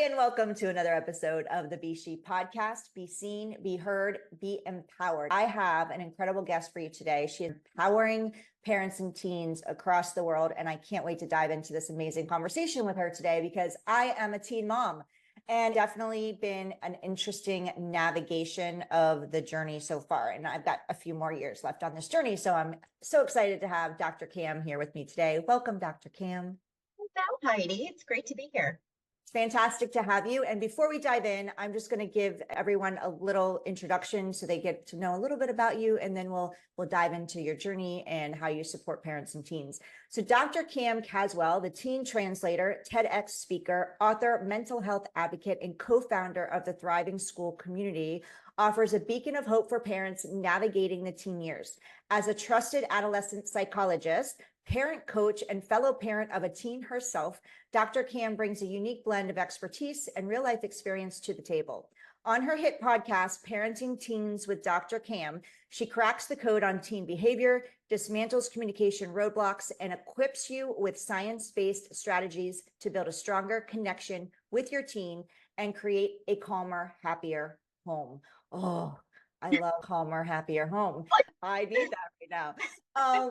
and welcome to another episode of the Be S.H.E podcast. Be seen, be heard, be empowered. I have an incredible guest for you today. She is empowering parents and teens across the world, and I can't wait to dive into this amazing conversation with her today because I am a teen mom and definitely been an interesting navigation of the journey so far. And I've got a few more years left on this journey. So I'm so excited to have Dr. Cam here with me today. Welcome, Dr. Cam. Hello, Heidi. It's great to be here. It's fantastic to have you. And before we dive in, I'm just going to give everyone a little introduction so they get to know a little bit about you, and then we'll dive into your journey and how you support parents and teens. So Dr. Cam Caswell, the teen translator, TEDx speaker, author, mental health advocate, and co-founder of the Thriving School community, offers a beacon of hope for parents navigating the teen years. As a trusted adolescent psychologist, parent coach, and fellow parent of a teen herself, Dr. Cam brings a unique blend of expertise and real-life experience to the table. On her hit podcast, Parenting Teens with Dr. Cam, she cracks the code on teen behavior, dismantles communication roadblocks, and equips you with science-based strategies to build a stronger connection with your teen and create a calmer, happier home. Oh, I love calmer, happier home. I need that right now.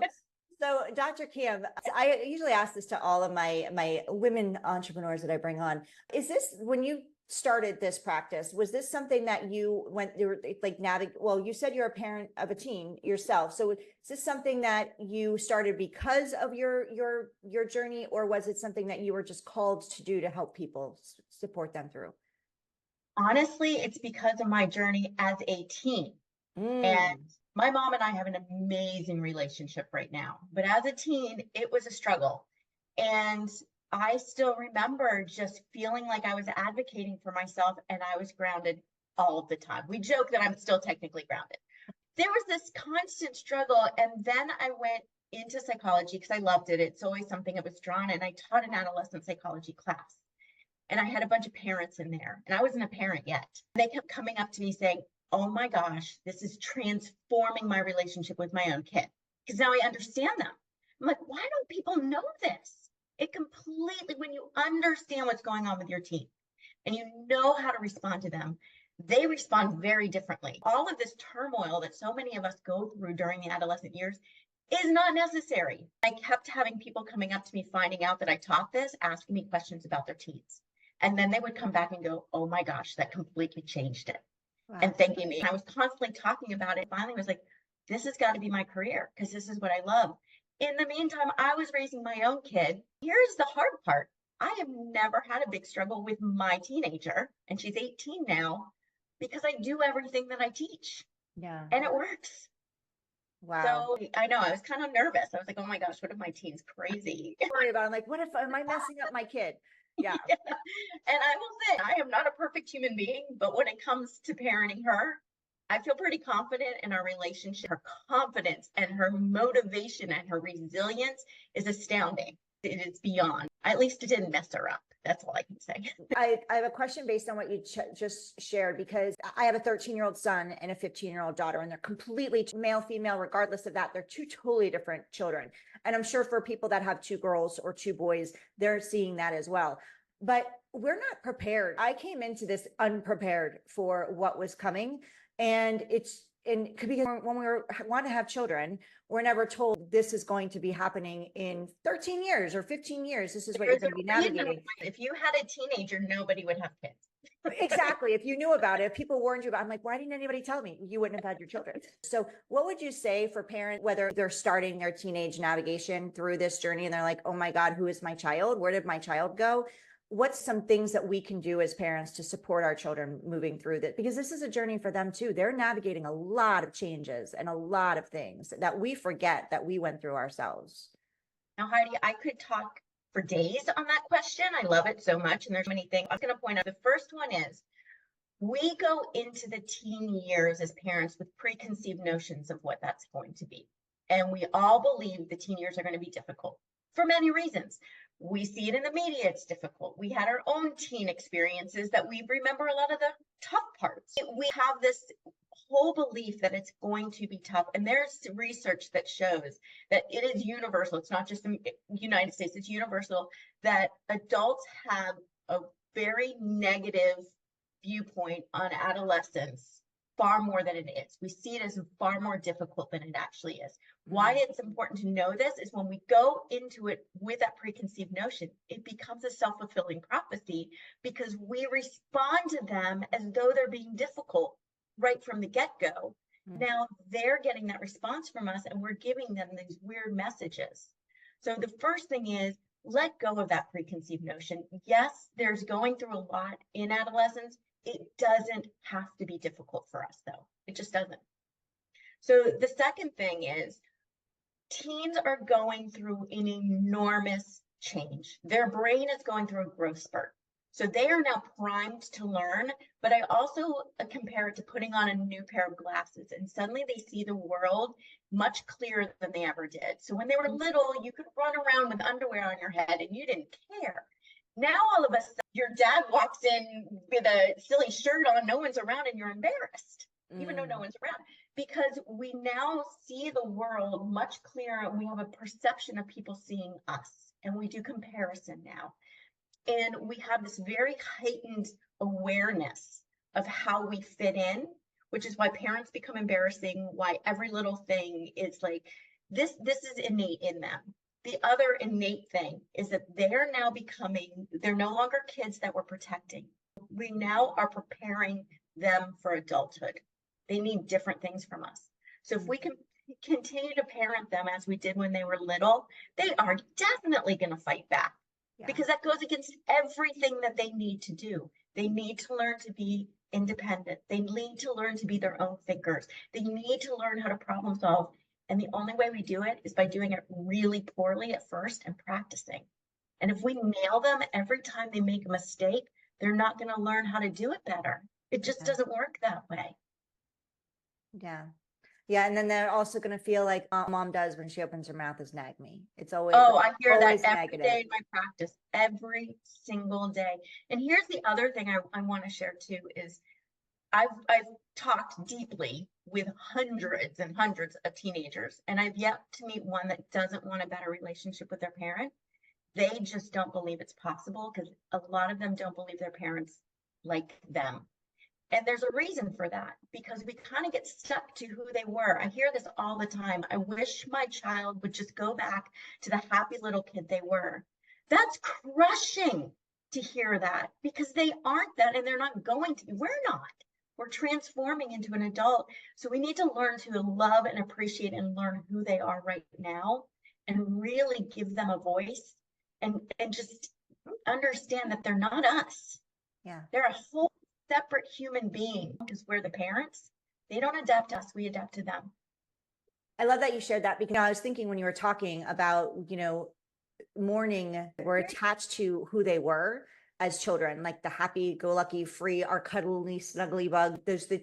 So Dr. Cam, I usually ask this to all of my women entrepreneurs that I bring on. Is this, when you started this practice, was this something that you went through, like well, you said you're a parent of a teen yourself. So is this something that you started because of your journey, or was it something that you were just called to do to help people support them through? Honestly, it's because of my journey as a teen. And my mom and I have an amazing relationship right now. But as a teen, it was a struggle. And I still remember just feeling like I was advocating for myself and I was grounded all of the time. We joke that I'm still technically grounded. There was this constant struggle. And then I went into psychology because I loved it. It's always something I was drawn in. I taught an adolescent psychology class. And I had a bunch of parents in there. And I wasn't a parent yet. They kept coming up to me saying, oh my gosh, this is transforming my relationship with my own kid. Because now I understand them. I'm like, why don't people know this? It completely, when you understand what's going on with your teen and you know how to respond to them, they respond very differently. All of this turmoil that so many of us go through during the adolescent years is not necessary. I kept having people coming up to me, finding out that I taught this, asking me questions about their teens. And then they would come back and go, oh my gosh, that completely changed it. Wow. And thanking me. I was constantly talking about it. Finally, I was like, this has got to be my career because this is what I love. In the meantime, I was raising my own kid. Here's the hard part. I have never had a big struggle with my teenager, and she's 18 now, because I do everything that I teach. Yeah. And it works. Wow. So I know I was kind of nervous. I was like, oh my gosh, what if my teen's crazy? Worry about it. I'm like, what if am I messing up my kid? Yeah. And I will say, I am not a perfect human being, but when it comes to parenting her, I feel pretty confident in our relationship. Her confidence and her motivation and her resilience is astounding. It is beyond. At least it didn't mess her up. That's all I can say. I have a question based on what you just shared, because I have a 13-year-old son and a 15-year-old daughter, and they're completely male, female, regardless of that. They're two totally different children. And I'm sure for people that have two girls or two boys, they're seeing that as well. But we're not prepared. I came into this unprepared for what was coming. And because when we want to have children, we're never told this is going to be happening in 13 years or 15 years. This is what you're going to be navigating. If you had a teenager, nobody would have kids. Exactly. If you knew about it, if people warned you about it, I'm like, why didn't anybody tell me? You wouldn't have had your children. So what would you say for parents, whether they're starting their teenage navigation through this journey and they're like, oh my God, who is my child? Where did my child go? What's some things that we can do as parents to support our children moving through this? Because this is a journey for them too. They're navigating a lot of changes and a lot of things that we forget that we went through ourselves. Now, Heidi, I could talk for days on that question. I love it so much. And there's many things I was going to point out. The first one is we go into the teen years as parents with preconceived notions of what that's going to be. And we all believe the teen years are going to be difficult for many reasons. We see it in the media, it's difficult. We had our own teen experiences that we remember a lot of the tough parts. We have this whole belief that it's going to be tough. And there's research that shows that it is universal. It's not just in the United States, it's universal that adults have a very negative viewpoint on adolescence far more than it is. We see it as far more difficult than it actually is. Why it's important to know this is when we go into it with that preconceived notion, it becomes a self-fulfilling prophecy because we respond to them as though they're being difficult right from the get-go. Now they're getting that response from us and we're giving them these weird messages. So the first thing is let go of that preconceived notion. Yes, there's going through a lot in adolescence. It doesn't have to be difficult for us though. It just doesn't. So the second thing is teens are going through an enormous change. Their brain is going through a growth spurt. So they are now primed to learn, but I also compare it to putting on a new pair of glasses and suddenly they see the world much clearer than they ever did. So when they were little, you could run around with underwear on your head and you didn't care. Now, all of a sudden, your dad walks in with a silly shirt on, no one's around and you're embarrassed, even though no one's around, because we now see the world much clearer and we have a perception of people seeing us and we do comparison now. And we have this very heightened awareness of how we fit in, which is why parents become embarrassing, why every little thing is like, this is innate in them. The other innate thing is that they're now they're no longer kids that we're protecting. We now are preparing them for adulthood. They need different things from us. So if we can continue to parent them as we did when they were little, they are definitely going to fight back. Yeah. Because that goes against everything that they need to do. They need to learn to be independent. They need to learn to be their own thinkers. They need to learn how to problem solve. And the only way we do it is by doing it really poorly at first and practicing. And if we nail them every time they make a mistake, they're not going to learn how to do it better. It just doesn't work that way. Yeah. Yeah, and then they're also going to feel like mom does when she opens her mouth is nag me. It's always I hear that every negative. day in my practice, every single day. And here's the other thing I want to share too is I've talked deeply with hundreds and hundreds of teenagers, and I've yet to meet one that doesn't want a better relationship with their parent. They just don't believe it's possible because a lot of them don't believe their parents like them. And there's a reason for that, because we kind of get stuck to who they were. I hear this all the time. I wish my child would just go back to the happy little kid they were. That's crushing to hear that because they aren't that and they're not going to be. We're not. We're transforming into an adult. So we need to learn to love and appreciate and learn who they are right now and really give them a voice and just understand that they're not us. Yeah. They're a whole separate human being because we're the parents. They don't adapt to us, we adapt to them. I love that you shared that because I was thinking when you were talking about, mourning, we're attached to who they were as children, like the happy-go-lucky, free, our cuddly, snuggly bug. There's the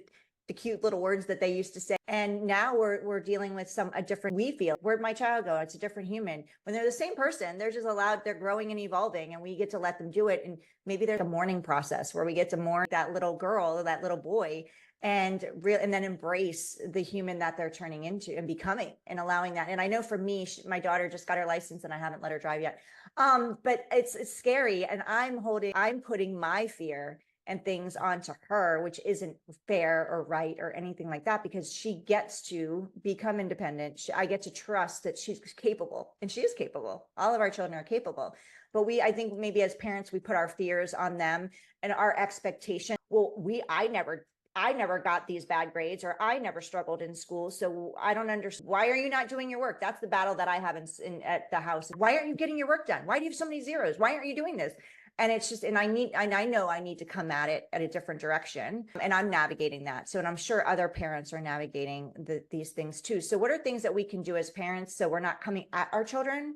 cute little words that they used to say. And now we're dealing with a different, we feel, where'd my child go? It's a different human. When they're the same person, they're just allowed, they're growing and evolving and we get to let them do it. And maybe there's a mourning process where we get to mourn that little girl or that little boy and then embrace the human that they're turning into and becoming and allowing that. And I know for me, my daughter just got her license and I haven't let her drive yet. But it's scary. And I'm putting my fear and things onto her, which isn't fair or right or anything like that, because she gets to become independent. I get to trust that she's capable, and she is capable. All of our children are capable. But I think maybe as parents, we put our fears on them and our expectation. Well, I never got these bad grades, or I never struggled in school. So I don't understand. Why are you not doing your work? That's the battle that I have at the house. Why aren't you getting your work done? Why do you have so many zeros? Why aren't you doing this? And it's just, and I know I need to come at it at a different direction, and I'm navigating that. So, and I'm sure other parents are navigating these things too. So what are things that we can do as parents so we're not coming at our children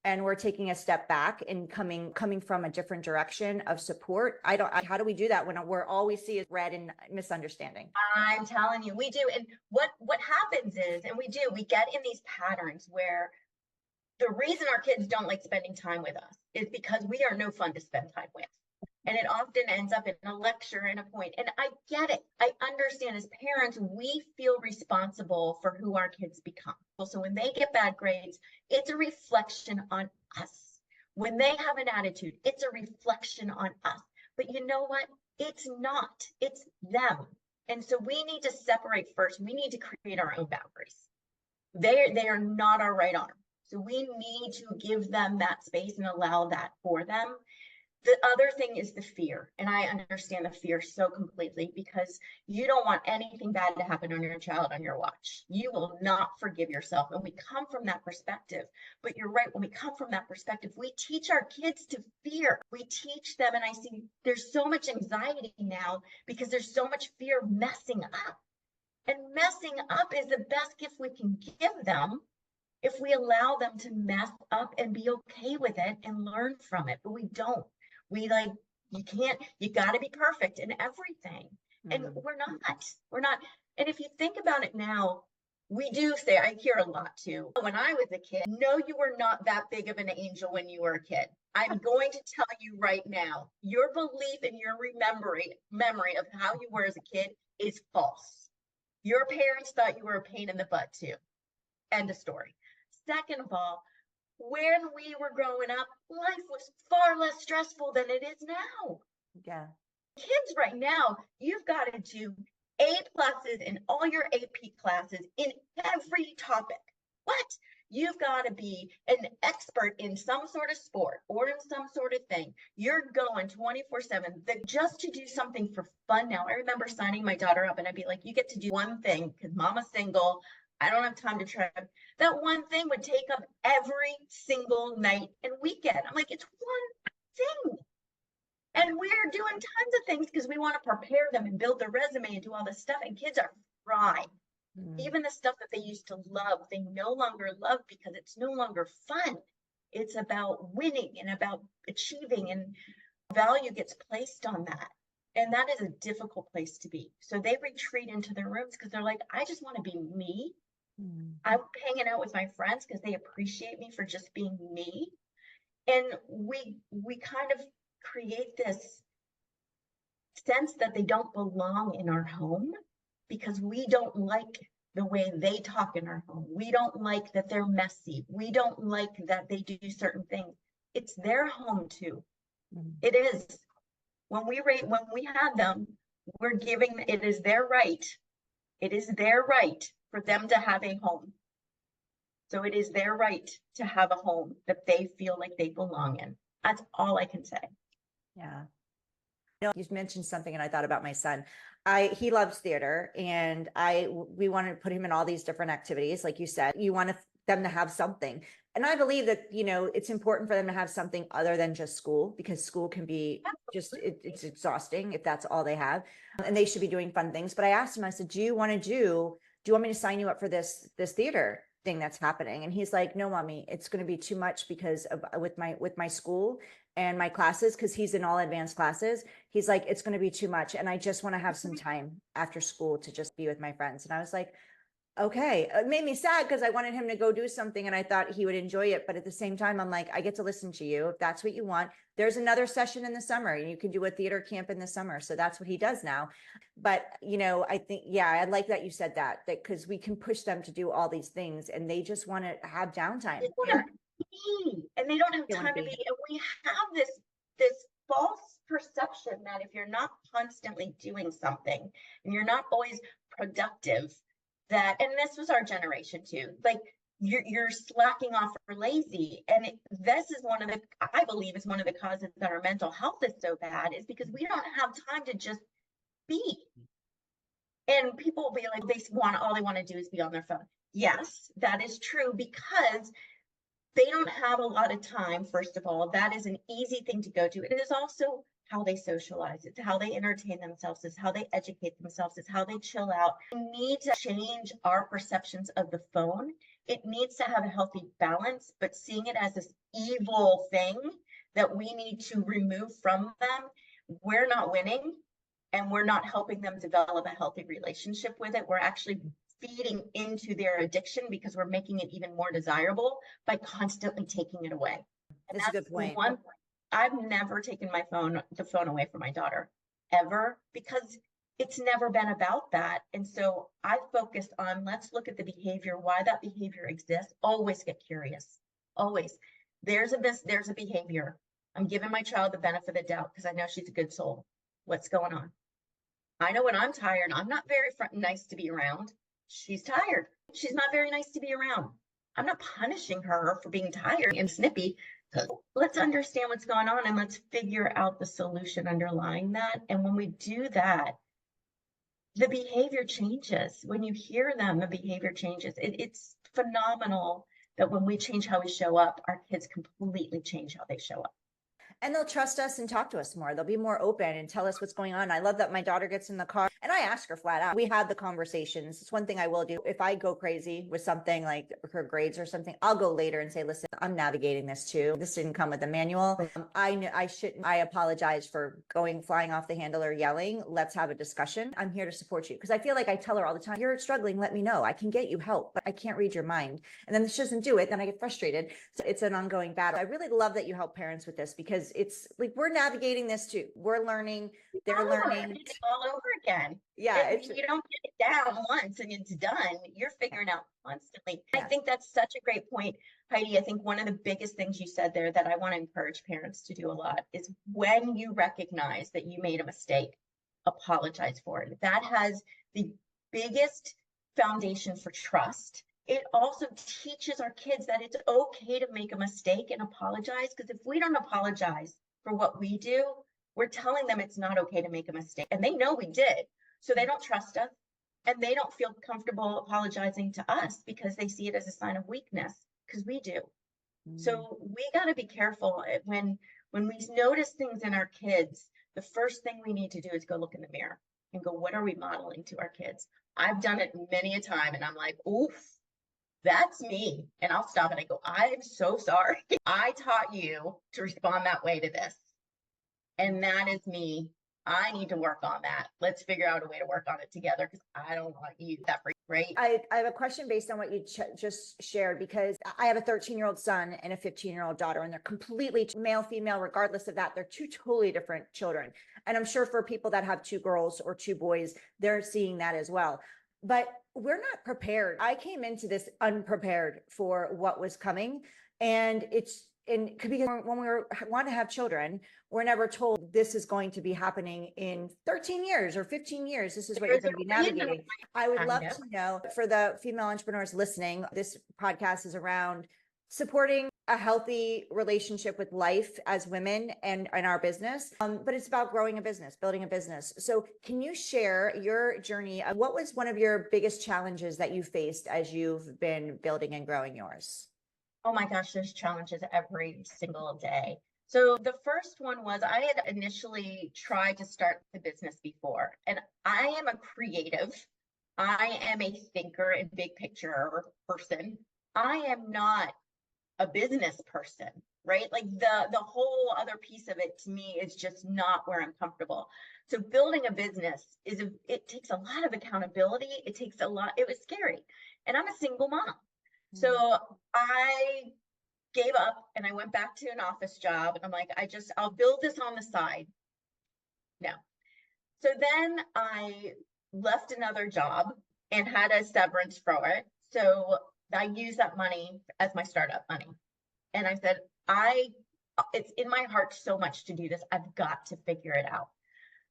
and we're taking a step back and coming from a different direction of support? How do we do that when all we see is red and misunderstanding? I'm telling you, we do. And what happens is, and we get in these patterns where the reason our kids don't like spending time with us is because we are no fun to spend time with. And it often ends up in a lecture and a point. And I get it. I understand as parents, we feel responsible for who our kids become. So when they get bad grades, it's a reflection on us. When they have an attitude, it's a reflection on us. But you know what? It's not. It's them. And so we need to separate first. We need to create our own boundaries. They are not our right arm. So we need to give them that space and allow that for them. The other thing is the fear. And I understand the fear so completely, because you don't want anything bad to happen on your child on your watch. You will not forgive yourself. And we come from that perspective. But you're right, when we come from that perspective, we teach our kids to fear. We teach them, and I see there's so much anxiety now because there's so much fear of messing up. And messing up is the best gift we can give them if we allow them to mess up and be okay with it and learn from it. But we don't. We like, you got to be perfect in everything. And we're not. And if you think about it now, we do say, I hear a lot too. When I was a kid, no, you were not that big of an angel when you were a kid. I'm going to tell you right now, your belief and your memory of how you were as a kid is false. Your parents thought you were a pain in the butt too. End of story. Second of all, when we were growing up, life was far less stressful than it is now. Yeah. Kids right now, you've got to do A pluses in all your AP classes in every topic. What? You've got to be an expert in some sort of sport or in some sort of thing. You're going 24/7 just to do something for fun now. I remember signing my daughter up and I'd be like, you get to do one thing because mama's single. I don't have time to try. That one thing would take up every single night and weekend. I'm like, it's one thing. And we're doing tons of things because we want to prepare them and build their resume and do all this stuff. And kids are fried. Even the stuff that they used to love, they no longer love because it's no longer fun. It's about winning and about achieving, and value gets placed on that. And that is a difficult place to be. So they retreat into their rooms because they're like, I just want to be me. I'm hanging out with my friends because they appreciate me for just being me. And we kind of create this sense that they don't belong in our home because we don't like the way they talk in our home. We don't like that they're messy. We don't like that they do certain things. It's their home too. It is. When we have them, we're giving, it is their right. It is their right for them to have a home. So it is their right to have a home that they feel like they belong in. That's all I can say. Yeah. You mentioned something and I thought about my son. He loves theater, and we want to put him in all these different activities. Like you said, you want them to have something. And I believe that, it's important for them to have something other than just school, because school can be just, it's exhausting if that's all they have, and they should be doing fun things. But I asked him, I said, do you want me to sign you up for this theater thing that's happening? And he's like, no, mommy, it's going to be too much because of with my school and my classes, because he's in all advanced classes. He's like, it's going to be too much. And I just want to have some time after school to just be with my friends. And I was like, okay. It made me sad because I wanted him to go do something and I thought he would enjoy it. But at the same time, I'm like, I get to listen to you. If that's what you want, there's another session in the summer and you can do a theater camp in the summer. So that's what he does now. But, I think, yeah, I like that you said that because we can push them to do all these things and they just want to have downtime. And they don't have time to be. And we have this false perception that if you're not constantly doing something and you're not always productive, and this was our generation too, like you're slacking off or lazy. And this is I believe is one of the causes that our mental health is so bad, is because we don't have time to just be. And people will be like, all they want to do is be on their phone. Yes, that is true, because they don't have a lot of time. First of all, that is an easy thing to go to. It is also how they socialize. It's how they entertain themselves. It's how they educate themselves. It's how they chill out. We need to change our perceptions of the phone. It needs to have a healthy balance, but seeing it as this evil thing that we need to remove from them, we're not winning and we're not helping them develop a healthy relationship with it. We're actually feeding into their addiction because we're making it even more desirable by constantly taking it away. And that's a good point. I've never taken the phone away from my daughter, ever, because it's never been about that. And so I focused on, let's look at the behavior, why that behavior exists. Always get curious. Always. There's a behavior. I'm giving my child the benefit of the doubt because I know she's a good soul. What's going on? I know when I'm tired, I'm not very nice to be around. She's tired. She's not very nice to be around. I'm not punishing her for being tired and snippy. Let's understand what's going on and let's figure out the solution underlying that. And when we do that, the behavior changes. When you hear them, the behavior changes. It's phenomenal that when we change how we show up, our kids completely change how they show up. And they'll trust us and talk to us more. They'll be more open and tell us what's going on. I love that my daughter gets in the car and I ask her flat out. We have the conversations. It's one thing I will do. If I go crazy with something like her grades or something, I'll go later and say, listen, I'm navigating this too. This didn't come with a manual. I shouldn't. I apologize for flying off the handle or yelling. Let's have a discussion. I'm here to support you. Because I feel like I tell her all the time, you're struggling, let me know. I can get you help, but I can't read your mind. And then she doesn't do it. Then I get frustrated. So it's an ongoing battle. I really love that you help parents with this because it's like, we're navigating this too. We're learning, they're learning. It's all over again. Yeah. You don't get it down once and it's done. You're figuring out constantly. Yeah. I think that's such a great point, Heidi. I think one of the biggest things you said there that I want to encourage parents to do a lot is when you recognize that you made a mistake, apologize for it. That has the biggest foundation for trust. It also teaches our kids that it's okay to make a mistake and apologize, because if we don't apologize for what we do, we're telling them it's not okay to make a mistake. And they know we did. So they don't trust us and they don't feel comfortable apologizing to us because they see it as a sign of weakness, because we do. So we got to be careful when we notice things in our kids. The first thing we need to do is go look in the mirror and go, what are we modeling to our kids? I've done it many a time and I'm like, oof, that's me. And I'll stop and I go, I'm so sorry. I taught you to respond that way to this. And that is me. I need to work on that. Let's figure out a way to work on it together, because I don't want you that free, right? I have a question based on what you just shared, because I have a 13-year-old son and a 15-year-old daughter, and they're completely male, female, regardless of that. They're two totally different children. And I'm sure for people that have two girls or two boys, they're seeing that as well. But we're not prepared. I came into this unprepared for what was coming. And because when we want to have children, we're never told this is going to be happening in 13 years or 15 years. This is what you're going to be navigating. I would love to know, for the female entrepreneurs listening, this podcast is around supporting a healthy relationship with life as women and our business. But it's about growing a business, building a business. So can you share your journey? What was one of your biggest challenges that you faced as you've been building and growing yours? Oh my gosh, there's challenges every single day. So the first one was, I had initially tried to start the business before, and I am a creative. I am a thinker and big picture person. I am not a business person, right? Like the whole other piece of it to me is just not where I'm comfortable. So building a business it takes a lot of accountability. It was scary. And I'm a single mom. So I gave up and I went back to an office job, and I'm like, I'll build this on the side. No. So then I left another job and had a severance for it. So I used that money as my startup money. And I said, it's in my heart so much to do this. I've got to figure it out.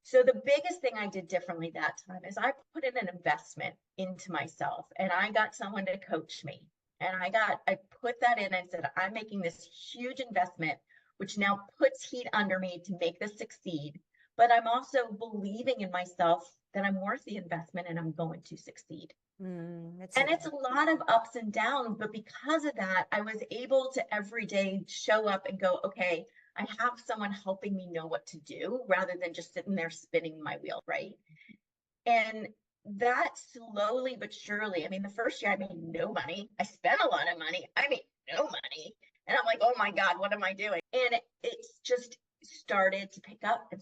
So the biggest thing I did differently that time is I put in an investment into myself, and I got someone to coach me. And I put that in and said, I'm making this huge investment, which now puts heat under me to make this succeed. But I'm also believing in myself that I'm worth the investment and I'm going to succeed. And it's a lot of ups and downs, but because of that, I was able to every day show up and go, okay, I have someone helping me know what to do rather than just sitting there spinning my wheel, right? And that slowly but surely, I mean, the first year I made no money. I spent a lot of money. I made no money. And I'm like, oh my God, what am I doing? And it's just started to pick up and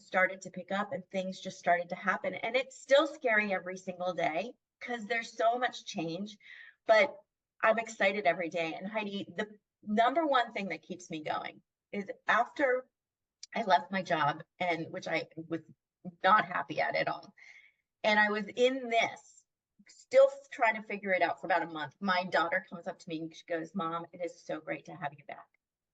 things just started to happen. And it's still scary every single day because there's so much change, but I'm excited every day. And Heidi, the number one thing that keeps me going is after I left my job, and which I was not happy at all. And I was in this, still trying to figure it out for about a month. My daughter comes up to me and she goes, Mom, it is so great to have you back.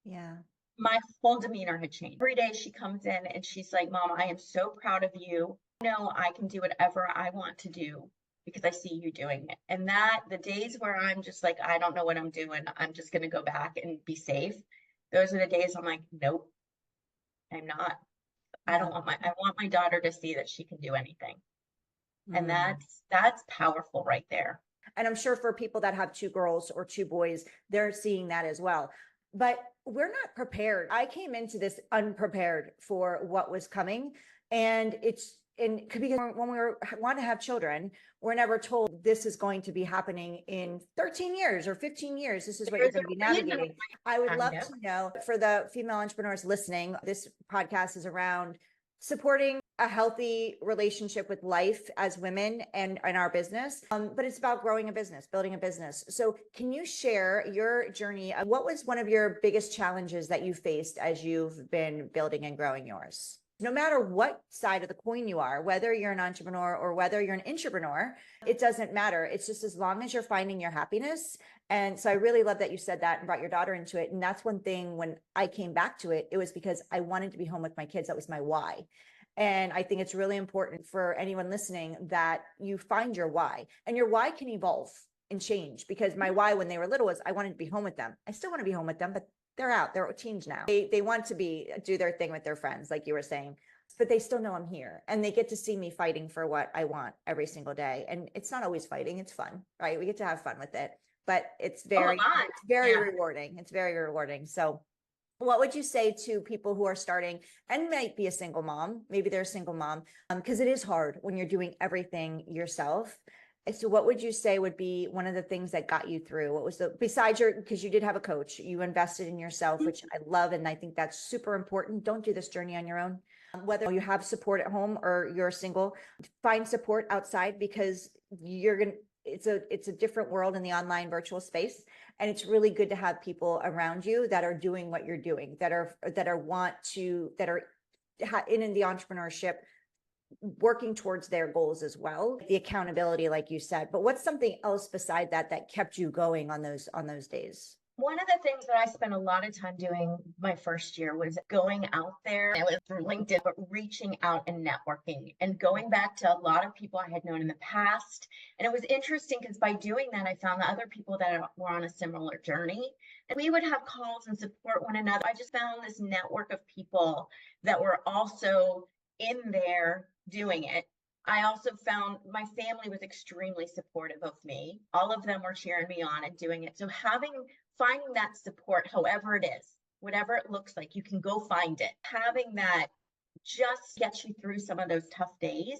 Yeah. My whole demeanor had changed. Every day she comes in and she's like, Mom, I am so proud of you. No, I can do whatever I want to do because I see you doing it. And that the days where I'm just like, I don't know what I'm doing, I'm just going to go back and be safe. Those are the days I'm like, nope, I'm not. Yeah. I want my daughter to see that she can do anything. And Mm. that's powerful right there. And I'm sure for people that have two girls or two boys, they're seeing that as well. But we're not prepared. I came into this unprepared for what was coming. And because when want to have children, we're never told this is going to be happening in 13 years or 15 years. This is what you're There's a going to be reason navigating. I would kind love of. to know, for the female entrepreneurs listening, this podcast is around supporting a healthy relationship with life as women and in our business. But it's about growing a business, building a business. So can you share your journey? What was one of your biggest challenges that you faced as you've been building and growing yours? No matter what side of the coin you are, whether you're an entrepreneur or whether you're an intrapreneur, it doesn't matter. It's just as long as you're finding your happiness. And so I really love that you said that and brought your daughter into it. And that's one thing when I came back to it, it was because I wanted to be home with my kids. That was my why. And I think it's really important for anyone listening that you find your why, and your why can evolve and change, because my why when they were little was I wanted to be home with them. I still want to be home with them, but they're out, they're teens now. They want to do their thing with their friends, like you were saying, but they still know I'm here and they get to see me fighting for what I want every single day. And it's not always fighting. It's fun, right? We get to have fun with it, but it's Oh, a lot. very Yeah. rewarding. It's very rewarding. So what would you say to people who are starting and might be a single mom? Maybe they're a single mom, because it is hard when you're doing everything yourself. And so what would you say would be one of the things that got you through? What was besides because you did have a coach, you invested in yourself, which I love. And I think that's super important. Don't do this journey on your own. Whether you have support at home or you're single, find support outside, because it's a different world in the online virtual space. And it's really good to have people around you that are doing what you're doing, that are in the entrepreneurship, working towards their goals as well. The accountability, like you said. But what's something else beside that kept you going on those days? One of the things that I spent a lot of time doing my first year was going out there. It was through LinkedIn, but reaching out and networking and going back to a lot of people I had known in the past. And it was interesting because by doing that, I found that other people that were on a similar journey, and we would have calls and support one another. I just found this network of people that were also in there doing it. I also found my family was extremely supportive of me. All of them were cheering me on and doing it. So finding that support, however it is, whatever it looks like, you can go find it. Having that just gets you through some of those tough days.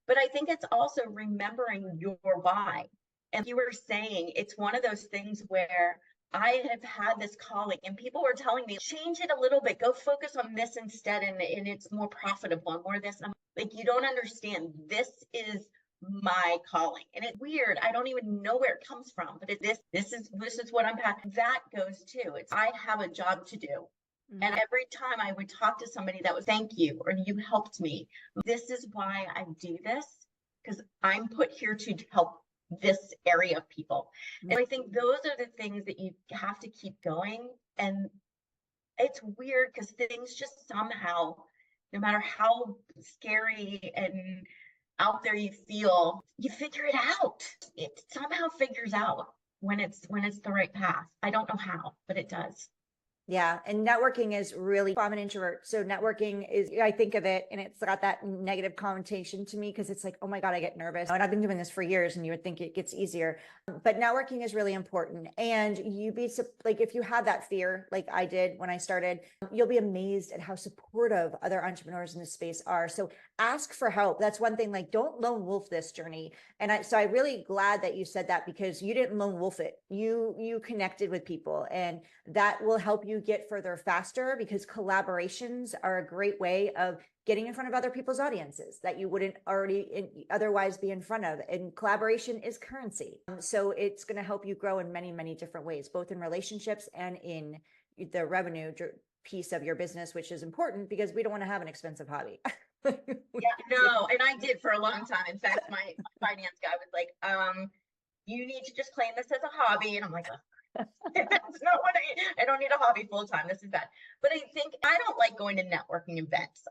But I think it's also remembering your why. And you were saying, it's one of those things where I have had this calling and people were telling me, change it a little bit, go focus on this instead. And it's more profitable and more this. And I'm like, you don't understand. This is my calling. And it's weird. I don't even know where it comes from, but this is what I'm passionate. That goes too. I have a job to do. Mm-hmm. And every time I would talk to somebody that was thank you, or you helped me. This is why I do this, because I'm put here to help this area of people. Mm-hmm. And I think those are the things that you have to keep going. And it's weird because things just somehow, no matter how scary and out there you feel, you figure it out. It somehow figures out when it's the right path. I don't know how, but it does. Yeah. And networking is really, I'm an introvert. So networking is, I think of it and it's got that negative connotation to me because it's like, oh my God, I get nervous. And I've been doing this for years and you would think it gets easier. But networking is really important. And if you have that fear, like I did when I started, you'll be amazed at how supportive other entrepreneurs in this space are. So ask for help. That's one thing, like don't lone wolf this journey. And I'm really glad that you said that because you didn't lone wolf it. You connected with people and that will help you get further faster because collaborations are a great way of getting in front of other people's audiences that you wouldn't otherwise be in front of. And collaboration is currency. So it's going to help you grow in many, many different ways, both in relationships and in the revenue piece of your business, which is important because we don't want to have an expensive hobby. Yeah, no, and I did for a long time. In fact, my finance guy was like, you need to just claim this as a hobby. And I'm like, oh. That's not what I don't need a hobby full time. This is bad. But I think I don't like going to networking events.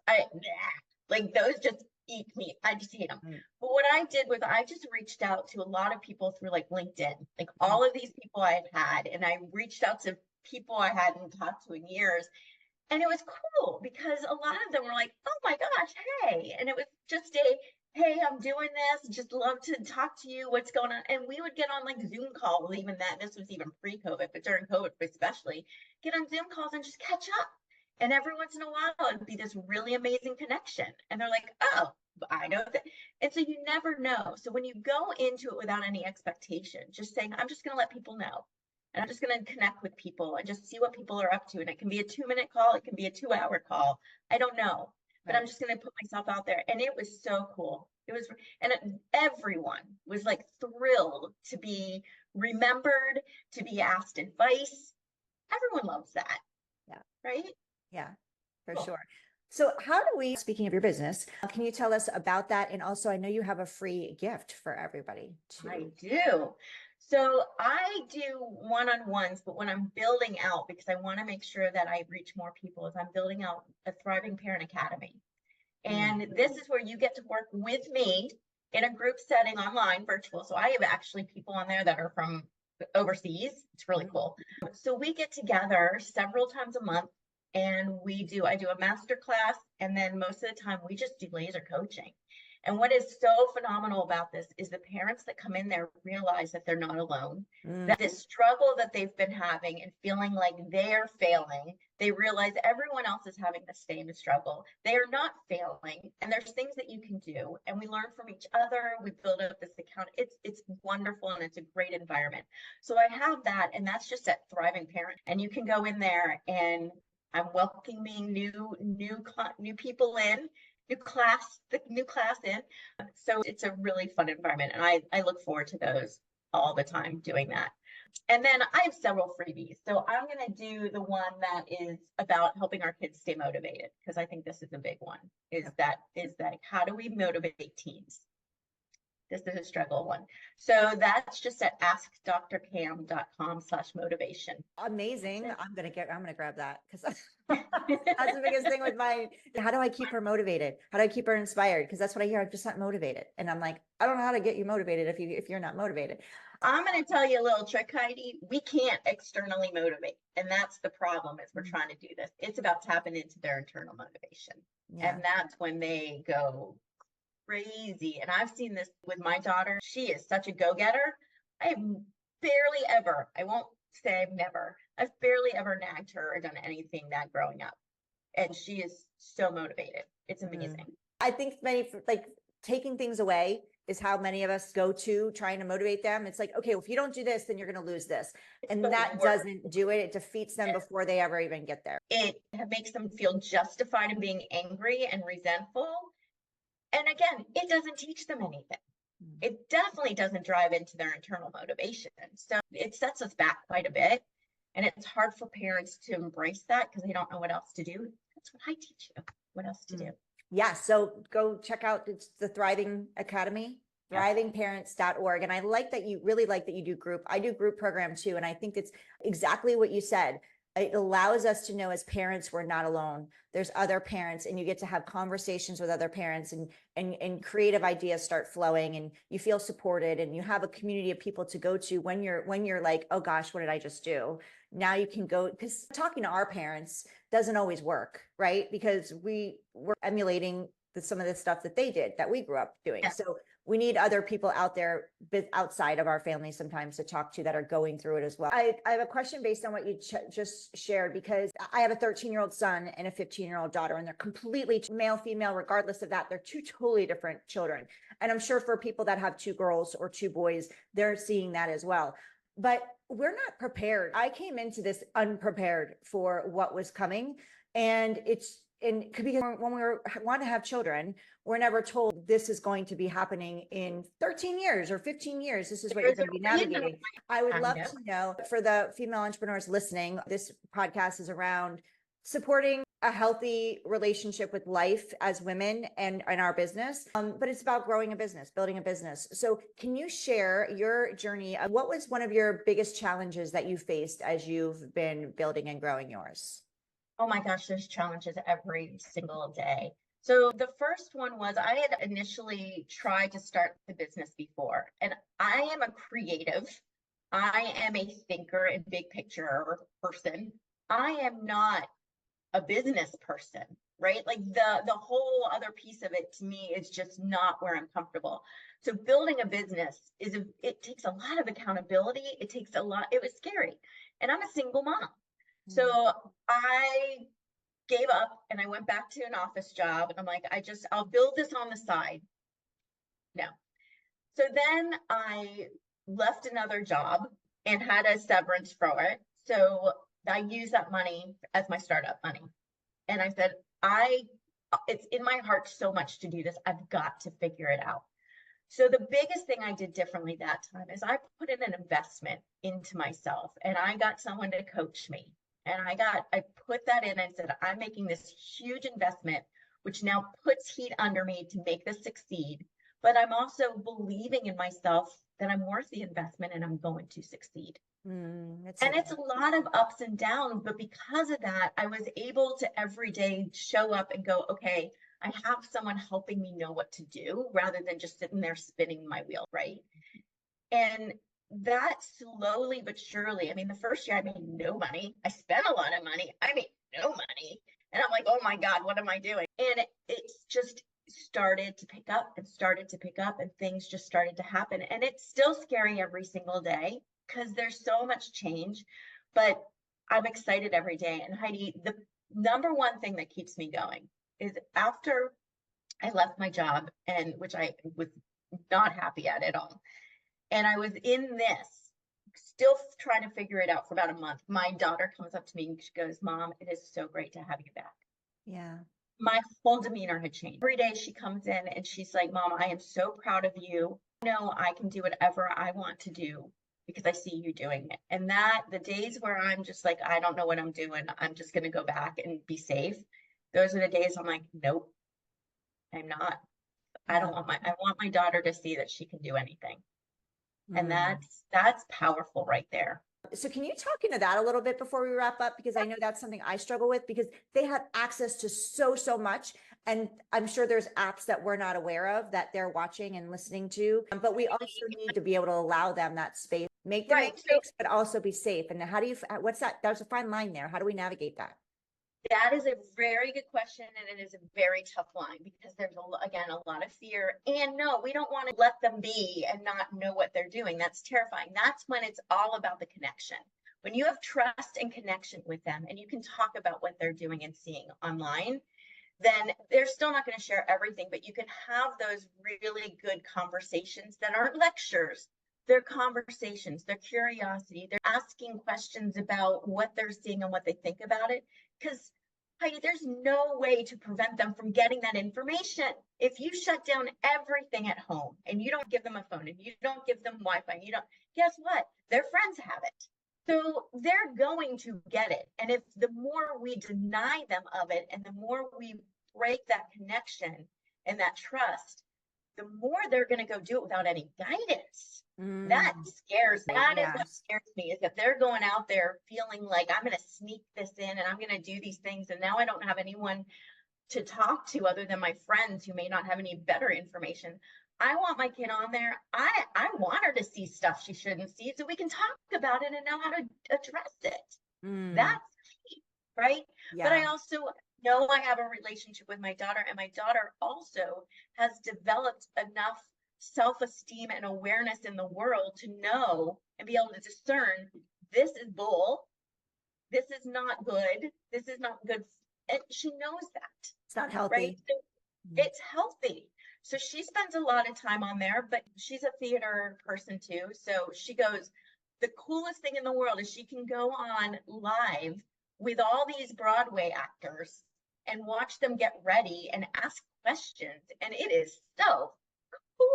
Like those just eat me. I just hate them. Mm. But what I did was I just reached out to a lot of people through like LinkedIn, like all of these people I had, and I reached out to people I hadn't talked to in years. And it was cool because a lot of them were like, oh my gosh, hey. And it was just hey, I'm doing this. Just love to talk to you. What's going on? And we would get on like Zoom calls, even that. This was even pre-COVID, but during COVID especially, get on Zoom calls and just catch up. And every once in a while, it'd be this really amazing connection. And they're like, oh, I know that. And so you never know. So when you go into it without any expectation, just saying, I'm just going to let people know. And I'm just going to connect with people and just see what people are up to. And it can be a 2-minute call. It can be a 2-hour call. I don't know, but I'm just going to put myself out there. And it was so cool. It was, and everyone was like thrilled to be remembered, to be asked advice. Everyone loves that. Yeah. Right? Yeah, for Cool. sure. So how do we, speaking of your business, can you tell us about that? And also, I know you have a free gift for everybody too. I do. So I do one-on-ones, but when I'm building out, because I want to make sure that I reach more people, is I'm building out a Thriving Parent Academy. And this is where you get to work with me in a group setting online, virtual. So I have actually people on there that are from overseas. It's really cool. So we get together several times a month and I do a master class. And then most of the time we just do laser coaching. And what is so phenomenal about this is the parents that come in there realize that they're not alone, that this struggle that they've been having and feeling like they're failing, they realize everyone else is having the same struggle. They are not failing, and there's things that you can do. And we learn from each other. We build up this account. It's wonderful, and it's a great environment. So I have that, and that's just at Thriving Parent. And you can go in there, and I'm welcoming new people in. The new class in. So it's a really fun environment. And I look forward to those all the time doing that. And then I have several freebies. So I'm going to do the one that is about helping our kids stay motivated, because I think this is a big one, is that how do we motivate teens? This is a struggle one. So that's just at askdrcam.com/motivation. Amazing. I'm going to grab that because that's the biggest thing with mine. How do I keep her motivated? How do I keep her inspired? Because that's what I hear. I'm just not motivated. And I'm like, I don't know how to get you motivated if you're not motivated. I'm going to tell you a little trick, Heidi. We can't externally motivate. And that's the problem is we're trying to do this. It's about tapping into their internal motivation. Yeah. And that's when they go crazy. And I've seen this with my daughter. She is such a go-getter. I won't say I've never, I've barely ever nagged her or done anything that growing up. And she is so motivated. It's amazing. I think like taking things away is how many of us go to trying to motivate them. It's like, okay, well, if you don't do this, then you're going to lose this. And that doesn't do it. It defeats them before they ever even get there. It makes them feel justified in being angry and resentful. And again, it doesn't teach them anything. It definitely doesn't drive into their internal motivation. So it sets us back quite a bit. And it's hard for parents to embrace that because they don't know what else to do. That's what I teach you, what else to do. Yeah. So go check out the Thriving Academy, thrivingparents.org. And I really like that you do group. I do group program too. And I think it's exactly what you said. It allows us to know as parents, we're not alone. There's other parents and you get to have conversations with other parents and creative ideas start flowing and you feel supported and you have a community of people to go to when you're like, oh gosh, what did I just do? Now you can go, because talking to our parents doesn't always work, right? Because we're emulating some of the stuff that they did that we grew up doing. Yeah. So we need other people out there outside of our family sometimes to talk to that are going through it as well. I have a question based on what you just shared, because I have a 13-year-old son and a 15-year-old daughter, and they're completely male, female, regardless of that. They're two totally different children. And I'm sure for people that have 2 girls or 2 boys, they're seeing that as well. But we're not prepared. I came into this unprepared for what was coming. And because when we want to have children, we're never told this is going to be happening in 13 years or 15 years. This is what you're going to be navigating. I would love to know, for the female entrepreneurs listening, this podcast is around supporting a healthy relationship with life as women and in our business. But it's about growing a business, building a business. So can you share your journey? What was one of your biggest challenges that you faced as you've been building and growing yours? Oh my gosh, there's challenges every single day. So the first one was I had initially tried to start the business before, and I am a creative. I am a thinker and big picture person. I am not a business person, right? Like the whole other piece of it to me is just not where I'm comfortable. So building a business it takes a lot of accountability. It takes a lot. It was scary, and I'm a single mom. So I gave up and I went back to an office job, and I'm like, I'll build this on the side. No. So then I left another job and had a severance for it. So I used that money as my startup money. And I said, it's in my heart so much to do this. I've got to figure it out. So the biggest thing I did differently that time is I put in an investment into myself, and I got someone to coach me. And I put that in and said, I'm making this huge investment, which now puts heat under me to make this succeed. But I'm also believing in myself that I'm worth the investment and I'm going to succeed. And it's a lot of ups and downs, but because of that, I was able to every day show up and go, okay, I have someone helping me know what to do rather than just sitting there spinning my wheel, right? And that slowly but surely, I mean, the first year I made no money. I spent a lot of money. I made no money. And I'm like, oh my God, what am I doing? And it's just started to pick up and started to pick up, and things just started to happen. And it's still scary every single day because there's so much change, but I'm excited every day. And Heidi, the number one thing that keeps me going is after I left my job, and which I was not happy at all. And I was in this, still trying to figure it out for about a month. My daughter comes up to me and she goes, Mom, it is so great to have you back. Yeah. My whole demeanor had changed. Every day she comes in and she's like, Mom, I am so proud of you. I know I can do whatever I want to do because I see you doing it. And that the days where I'm just like, I don't know what I'm doing, I'm just going to go back and be safe. Those are the days I'm like, nope, I'm not. I want my daughter to see that she can do anything. And that's powerful right there. So can you talk into that a little bit before we wrap up? Because I know that's something I struggle with, because they have access to so much. And I'm sure there's apps that we're not aware of that they're watching and listening to. But we also need to be able to allow them that space, make them make mistakes, but also be safe. And how do you, what's that? There's a fine line there. How do we navigate that? That is a very good question, and it is a very tough line because there's, again, a lot of fear. And no, we don't want to let them be and not know what they're doing. That's terrifying. That's when it's all about the connection. When you have trust and connection with them and you can talk about what they're doing and seeing online, then they're still not going to share everything, but you can have those really good conversations that aren't lectures. They're conversations, they're curiosity, they're asking questions about what they're seeing and what they think about it. Because Heidi, there's no way to prevent them from getting that information. If you shut down everything at home and you don't give them a phone and you don't give them Wi-Fi, guess what? Their friends have it. So they're going to get it. And if the more we deny them of it and the more we break that connection and that trust, the more they're going to go do it without any guidance. That scares me. That is what scares me, is that they're going out there feeling like I'm going to sneak this in and I'm going to do these things. And now I don't have anyone to talk to other than my friends who may not have any better information. I want my kid on there. I want her to see stuff she shouldn't see so we can talk about it and know how to address it. That's key, right? Yeah. But I also know I have a relationship with my daughter, and my daughter also has developed enough self-esteem and awareness in the world to know and be able to discern, this is bull, this is not good, this is not good. And she knows that. It's not healthy. Right? So it's healthy. So she spends a lot of time on there, but she's a theater person too. So she goes, the coolest thing in the world is she can go on live with all these Broadway actors and watch them get ready and ask questions. And it is so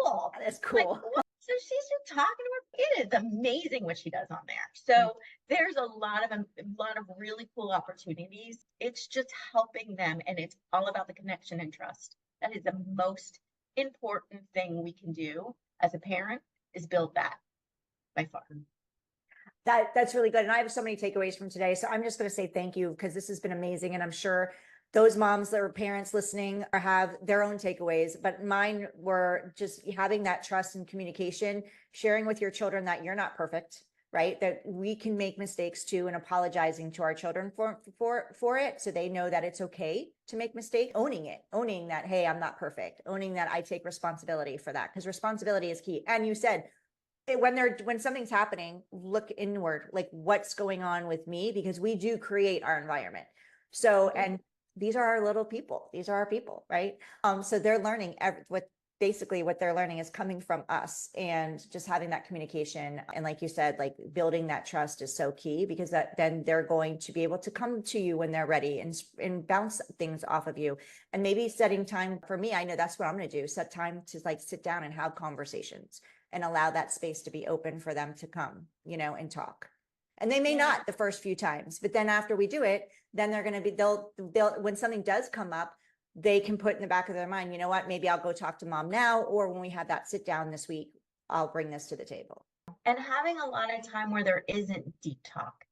cool. That's cool. Like, so she's talking to her. It is amazing what she does on there. So there's a lot of really cool opportunities. It's just helping them, and it's all about the connection and trust. That is the most important thing we can do as a parent, is build that by far. That's really good. And I have so many takeaways from today. So I'm just going to say thank you, because this has been amazing. And I'm sure those moms that are parents listening or have their own takeaways, but mine were just having that trust and communication, sharing with your children that you're not perfect, right? That we can make mistakes too, and apologizing to our children for it. So they know that it's okay to make mistakes, owning that, hey, I'm not perfect, owning that I take responsibility for that, because responsibility is key. And you said, when something's happening, look inward, like what's going on with me, because we do create our environment. So, and these are our little people. These are our people, right? So they're learning what they're learning is coming from us, and just having that communication. And like you said, like building that trust is so key, because then they're going to be able to come to you when they're ready and bounce things off of you. And maybe setting time, for me, I know that's what I'm going to do, set time to like sit down and have conversations and allow that space to be open for them to come, and talk. And they may not the first few times, but then after we do it, then they're going to be, they'll, when something does come up, they can put in the back of their mind, you know what, maybe I'll go talk to mom now, or when we have that sit down this week, I'll bring this to the table. And having a lot of time where there isn't deep talk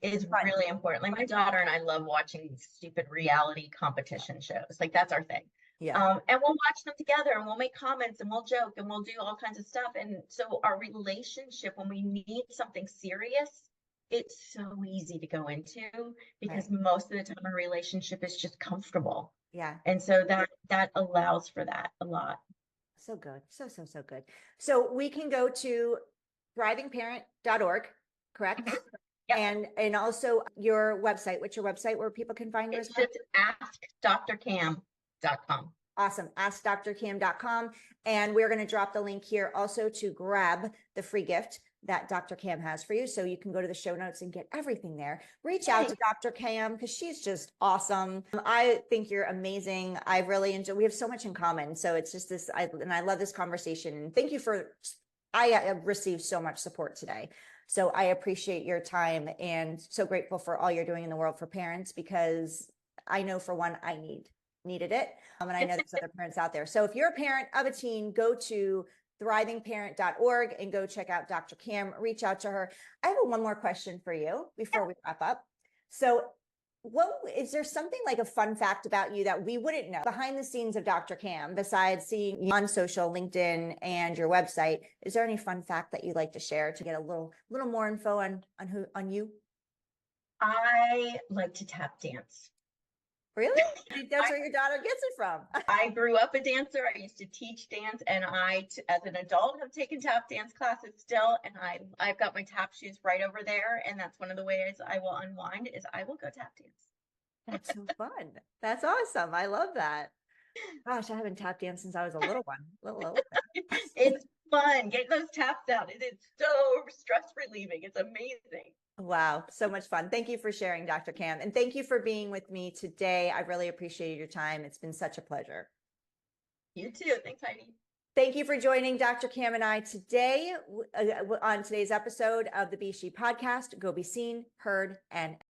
is really important. Like my daughter and I love watching stupid reality competition shows. Like that's our thing. Yeah. And we'll watch them together, and we'll make comments, and we'll joke, and we'll do all kinds of stuff. And so our relationship, when we need something serious, it's so easy to go into, because most of the time our relationship is just comfortable. Yeah. And so that allows for that a lot. So good. So good. So we can go to thrivingparent.org, correct? Yep. And also your website. What's your website where people can find you? It's just askdrcam.com. Awesome. AskDrCam.com. And we're going to drop the link here also to grab the free gift that Dr. Cam has for you. So you can go to the show notes and get everything there. Reach out to Dr. Cam, because she's just awesome. I think you're amazing. I really enjoy, we have so much in common. So it's just this, and I love this conversation. And thank you I have received so much support today. So I appreciate your time, and so grateful for all you're doing in the world for parents, because I know for one, I needed it. And I know there's other parents out there. So if you're a parent of a teen, go to thrivingparent.org and go check out Dr. Cam, reach out to her. I have one more question for you before we wrap up. So is there something like a fun fact about you that we wouldn't know behind the scenes of Dr. Cam, besides seeing you on social, LinkedIn, and your website? Is there any fun fact that you'd like to share to get a little more info on you? I like to tap dance. Really? That's where your daughter gets it from. I grew up a dancer. I used to teach dance, and as an adult, have taken tap dance classes still. And I've got my tap shoes right over there. And that's one of the ways I will unwind, is I will go tap dance. That's so fun. That's awesome. I love that. Gosh, I haven't tap danced since I was a little one. It's fun. Get those taps out. It is so stress relieving. It's amazing. Wow, so much fun. Thank you for sharing, Dr. Cam. And thank you for being with me today. I really appreciated your time. It's been such a pleasure. You too. Thanks, Heidi. Thank you for joining Dr. Cam and I today on today's episode of the Be S.H.E podcast. Go be seen, heard, and